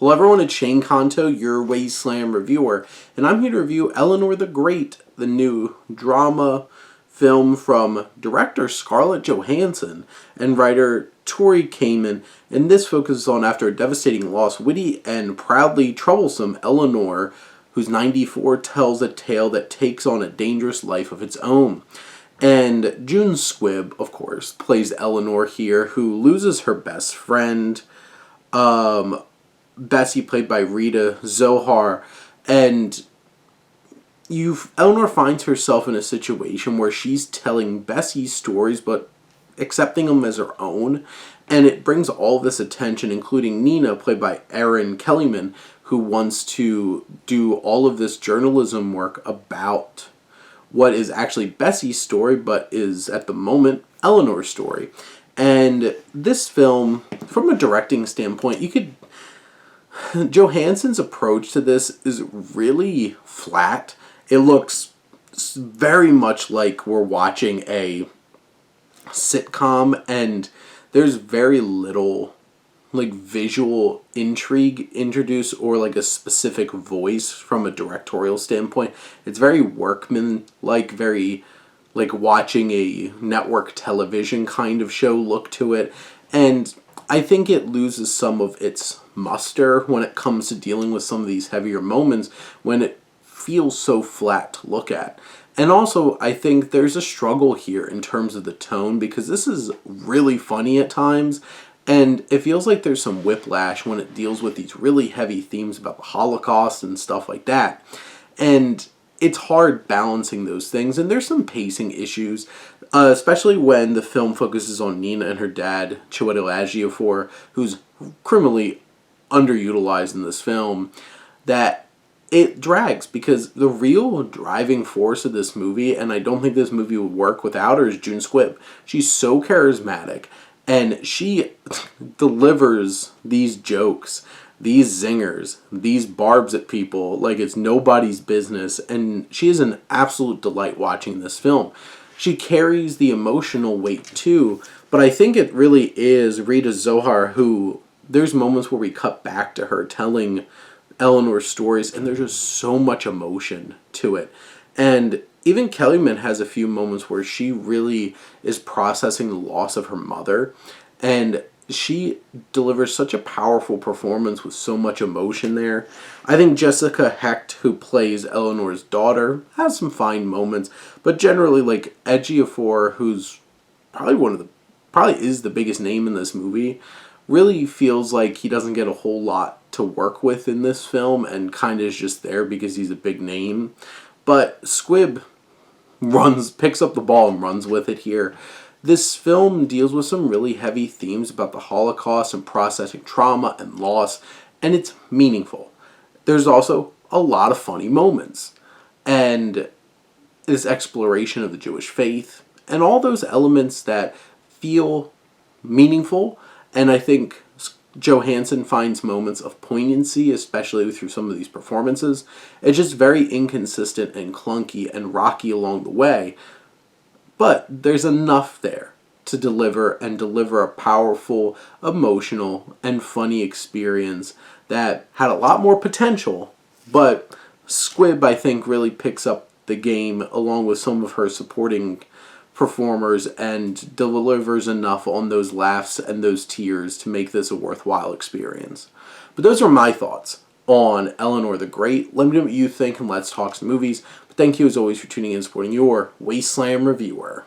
Hello everyone, it's Shane Kanto, your Wasteland reviewer, and I'm here to review Eleanor the Great, the new drama film from director Scarlett Johansson and writer Tori Kamen, and this focuses on, after a devastating loss, witty and proudly troublesome Eleanor, who's 94, tells a tale that takes on a dangerous life of its own. And June Squibb, of course, plays Eleanor here, who loses her best friend, Bessie, played by Rita Zohar, and Eleanor finds herself in a situation where she's telling Bessie's stories but accepting them as her own, and it brings all this attention, including Nina, played by Erin Kellyman, who wants to do all of this journalism work about what is actually Bessie's story but is, at the moment, Eleanor's story. And this film, from a directing standpoint, Johansson's approach to this is really flat. It looks very much like we're watching a sitcom, and there's very little visual intrigue introduced or a specific voice from a directorial standpoint. It's very workman-like, very watching a network television kind of show look to it, and I think it loses some of its muster when it comes to dealing with some of these heavier moments when it feels so flat to look at. And also, I think there's a struggle here in terms of the tone, because this is really funny at times, and it feels like there's some whiplash when it deals with these really heavy themes about the Holocaust and stuff like that. And it's hard balancing those things, and there's some pacing issues, especially when the film focuses on Nina and her dad, Chiwetel Ejiofor, who's criminally underutilized in this film, that it drags, because the real driving force of this movie, and I don't think this movie would work without her, is June Squibb. She's so charismatic, and she delivers these jokes, these zingers, these barbs at people like it's nobody's business, and she is an absolute delight watching this film. She carries the emotional weight too, but I think it really is Rita Zohar who, there's moments where we cut back to her telling Eleanor's stories, and there's just so much emotion to it. And even Kellyman has a few moments where she really is processing the loss of her mother, and she delivers such a powerful performance with so much emotion there. I think Jessica Hecht, who plays Eleanor's daughter, has some fine moments, but generally, Ejiofor, who's probably is the biggest name in this movie, really feels like he doesn't get a whole lot to work with in this film, and kind of is just there because he's a big name. But Squibb picks up the ball and runs with it here. This film deals with some really heavy themes about the Holocaust and processing trauma and loss, and it's meaningful. There's also a lot of funny moments, and this exploration of the Jewish faith, and all those elements that feel meaningful, and I think Johansson finds moments of poignancy, especially through some of these performances. It's just very inconsistent and clunky and rocky along the way, but there's enough there to deliver a powerful, emotional, and funny experience that had a lot more potential, but Squibb, I think, really picks up the game along with some of her supporting performers and delivers enough on those laughs and those tears to make this a worthwhile experience. But those are my thoughts on Eleanor the Great. Let me know what you think, and let's talk some movies. But thank you as always for tuning in and supporting your Wasteland reviewer.